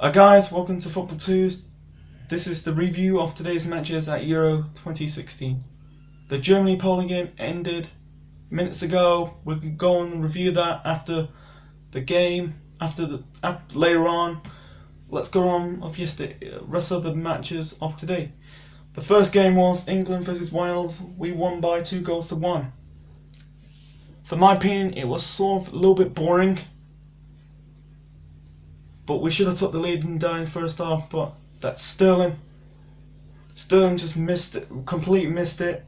Guys, welcome to Football 2's. This is the review of today's matches at Euro 2016. The Germany-Poland game ended minutes ago. We can go and review that after the game, later on. Let's go on of yesterday, rest of the matches of today. The first game was England versus Wales. We won by 2-1. For my opinion, it was sort of a little bit boring. But we should have took the lead in the first half, but that Sterling just missed it, completely missed it.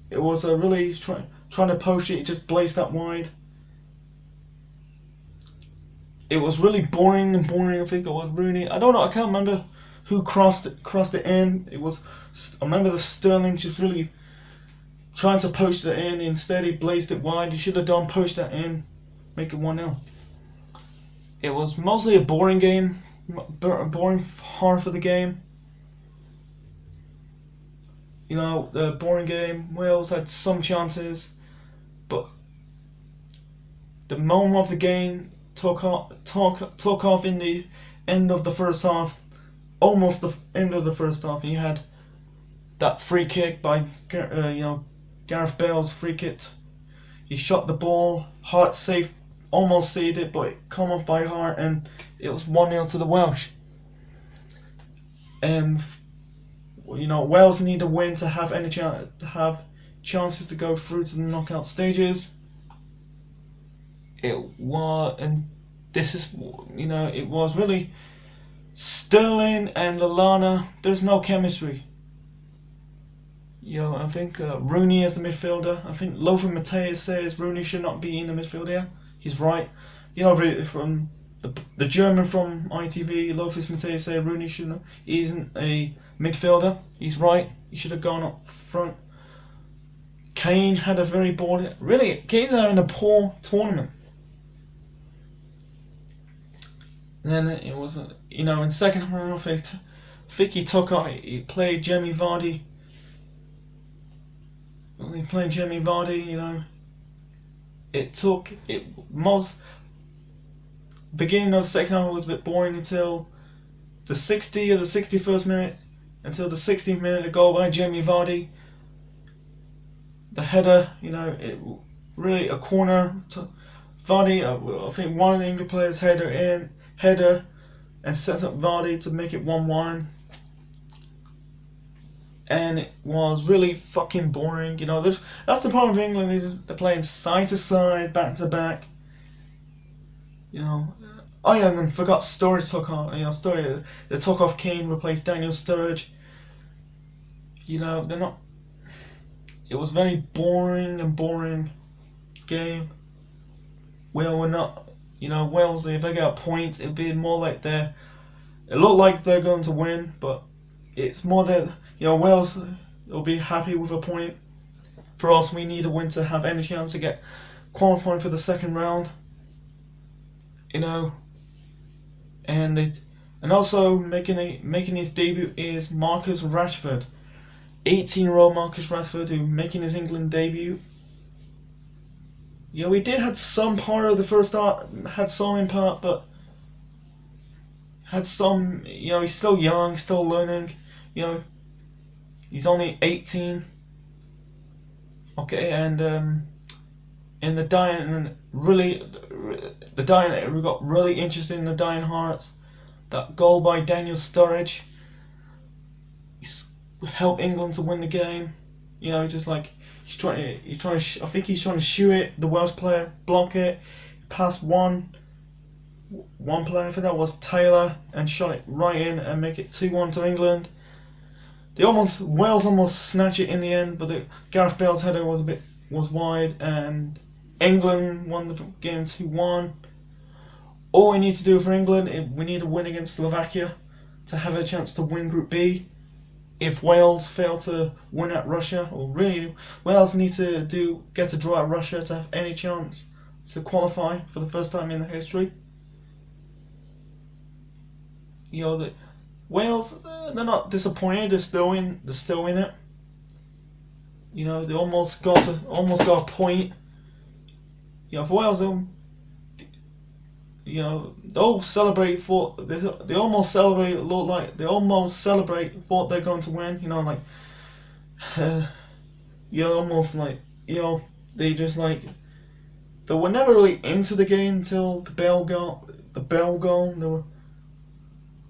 It was a really trying to poach it, just blazed that wide. It was really boring. I think it was Rooney. I don't know. I can't remember who crossed it in. I remember the Sterling just really trying to poach that in. Instead, he blazed it wide. He should have poached that in, make it 1-0. It was mostly a boring game, boring half of the game. You know, the boring game. Wales had some chances, but the moment of the game took off in the end of the first half, almost the end of the first half, and you had that free kick by Gareth Bale's free kick. He shot the ball, Hart saved. Almost saved it, but it come off by Hart, and it was 1-0 to the Welsh. Wales need a win to have any chances to go through to the knockout stages. It was really Sterling and Lallana. There's no chemistry. I think Rooney as the midfielder. I think Lothar Matthäus says Rooney should not be in the midfield here. He's right. From the German from ITV, Lothar Matthäus said Rooney isn't a midfielder. He's right. He should have gone up front. Kane had a very boring. Really, Kane's having a poor tournament. And then it was, in second half, he played Jamie Vardy. He played Jamie Vardy, beginning of the second half was a bit boring until the 60th or the 61st minute, until the 60th minute, a goal by Jamie Vardy. The header, really a corner to Vardy. I think one of the England players header and set up Vardy to make it 1-1. And it was really fucking boring. That's the problem with England, is they're playing side to side, back to back. Oh yeah, and then forgot Sturridge took off. They took off Kane, replaced Daniel Sturridge. They're not. It was very boring game. We're not. Wales, if they get a point, it'd be more like it looked like they're going to win, but it's more that Wales will be happy with a point. For us, we need a win to have any chance to get qualifying for the second round. And also making his debut is Marcus Rashford, 18-year-old Marcus Rashford, who making his England debut. We did had some part of the first half, had some impact, but had some. He's still young, still learning. He's only 18. Okay, and in the dying, we got really interested in the dying hearts. That goal by Daniel Sturridge helped England to win the game. Just like he's trying to. I think he's trying to shoot it. The Welsh player block it, past one player. I think that was Taylor, and shot it right in and make it 2-1 to England. Wales almost snatched it in the end, but Gareth Bale's header was wide, and England won the game 2-1. All we need to do for England, we need to win against Slovakia to have a chance to win Group B. If Wales fail to win at Russia, or really Wales need to get a draw at Russia to have any chance to qualify for the first time in their history. Wales, they're not disappointed. They're still in it. They almost got a point. For Wales, You know, they all celebrate for they almost celebrate look like they almost celebrate for they're going to win. You know, like you're almost like they just like they were never really into the game until the bell go.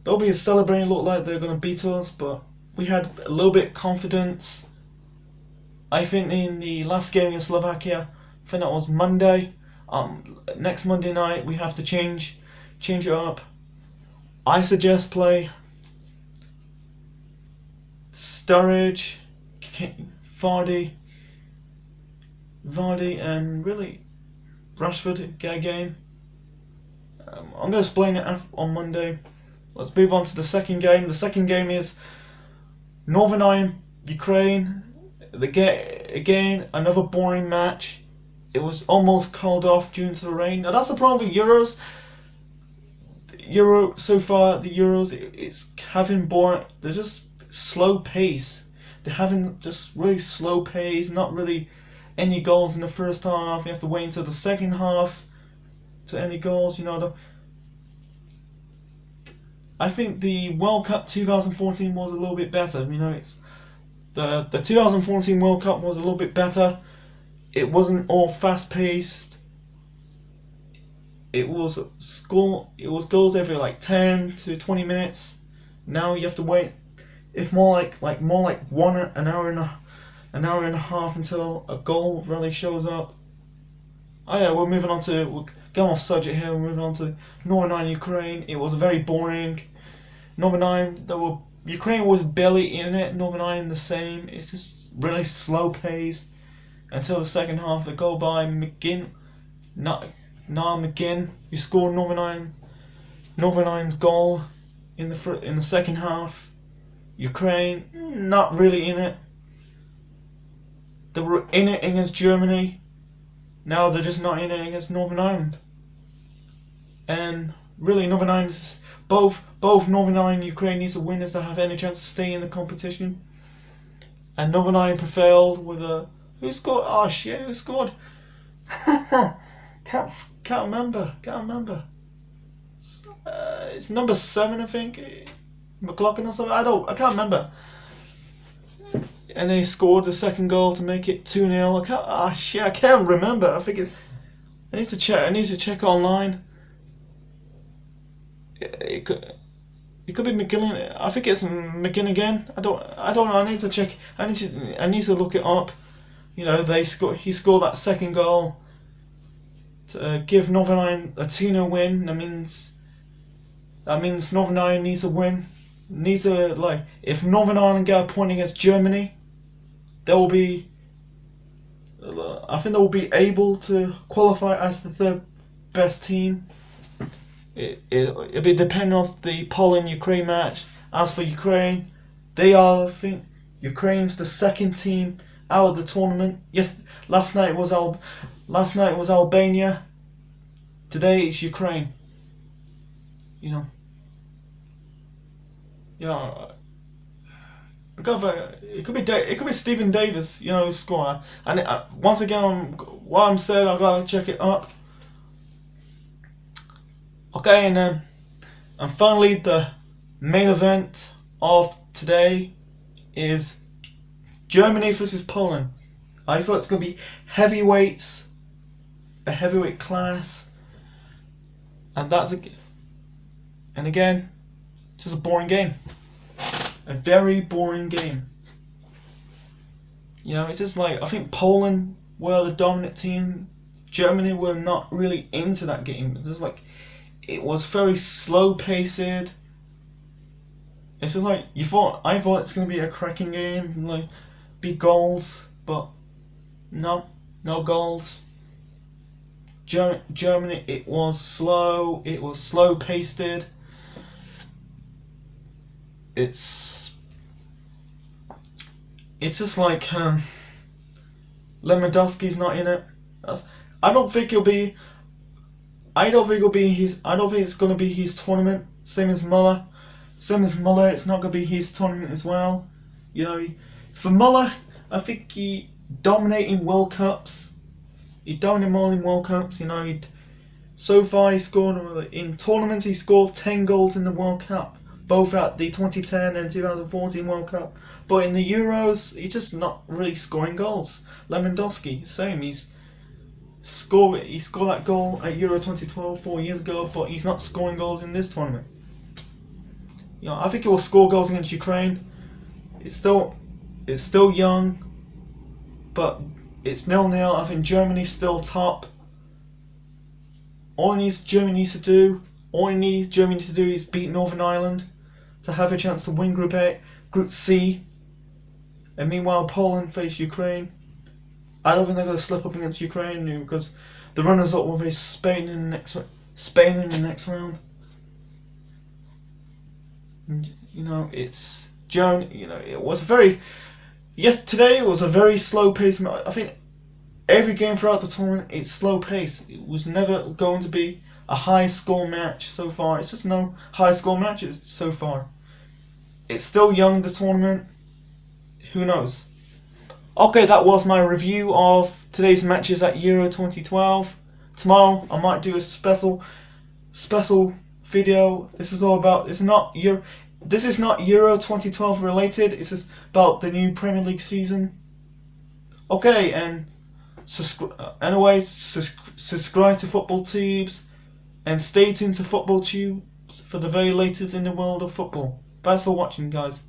They'll be celebrating look like they're gonna beat us, but we had a little bit of confidence. I think in the last game in Slovakia, I think that was Monday. Next Monday night we have to change it up. I suggest play Sturridge, Vardy, and really Rashford get a game. I'm going to explain it on Monday. Let's move on to the second game. The second game is Northern Ireland, Ukraine. They get again another boring match. It was almost called off due to the rain. Now that's the problem with Euros. So far the Euros it's having boring. They're just slow pace. They're having just really slow pace. Not really any goals in the first half. You have to wait until the second half to any goals. You know, I think the World Cup 2014 was a little bit better. You know, it's the 2014 World Cup was a little bit better. It wasn't all fast paced. It was goals every like 10 to 20 minutes. Now you have to wait. It's more like an hour and a half until a goal really shows up. Oh yeah, we're going off subject here. We're moving on to Northern Ireland, Ukraine. It was very boring. Northern Ireland, Ukraine was barely in it. Northern Ireland the same. It's just really slow pace until the second half. The goal by McGinn, Niall McGinn, who scored Northern Ireland's goal in the second half. Ukraine not really in it. They were in it against Germany. Now they're just not in it against Northern Ireland. And really, Northern Ireland, both Northern Ireland and Ukraine needs to win to have any chance to stay in the competition. And Northern Ireland prevailed with a who scored? Oh shit, who scored? Can't remember. It's number 7, I think. McLaughlin or something. I can't remember. And they scored the second goal to make it 2-0. I can't remember. I think I need to check online. It could be McGinn. I think it's McGinn again. I don't know. I need to check. I need to look it up. You know, he scored that second goal to give Northern Ireland a 2-0 win. That means Northern Ireland needs to win. If Northern Ireland get a point against Germany, I think they will be able to qualify as the third best team. It'll be depending on the Poland-Ukraine match. As for Ukraine, I think Ukraine's the second team out of the tournament. Yes, last night was Albania. Today it's Ukraine. You know, it could be Stephen Davis. You know, scorer. And once again, what I'm saying, I gotta check it up. Okay, and finally the main event of today is Germany versus Poland. I thought it's gonna be heavyweights, a heavyweight class, and again, just a boring game, a very boring game. You know, it's just like I think Poland were the dominant team. Germany were not really into that game. It's just like it was very slow paced. It's just like I thought it's gonna be a cracking game, like big goals, but no goals. Germany, it was slow paced. It's just like Lewandowski's not in it. I don't think it's gonna be his tournament. Same as Muller, it's not gonna be his tournament as well. You know, for Muller, I think he dominated in World Cups. He dominated more in World Cups. You know, So far, he scored in tournaments. He scored 10 goals in the World Cup, both at the 2010 and 2014 World Cup. But in the Euros, he's just not really scoring goals. Lewandowski, same. He scored that goal at Euro 2012 4 years ago, but he's not scoring goals in this tournament. I think he will score goals against Ukraine. It's still young, but it's 0-0. I think Germany's still top. All Germany needs to do is beat Northern Ireland to have a chance to win Group A, Group C. And meanwhile, Poland face Ukraine. I don't think they're going to slip up against Ukraine because the runners-up will face Spain in the next round. And, it's Germany. It was today it was a very slow pace. I think every game throughout the tournament, it's slow pace. It was never going to be a high score match so far. It's just no high score matches so far. It's still young, the tournament. Who knows? Okay, that was my review of today's matches at Euro 2012. Tomorrow I might do a special video. This is not Euro 2012 related. It's just about the new Premier League season. Okay, and anyway, subscribe to Football Tubes and stay tuned to Football Tubes for the very latest in the world of football. Thanks for watching, guys.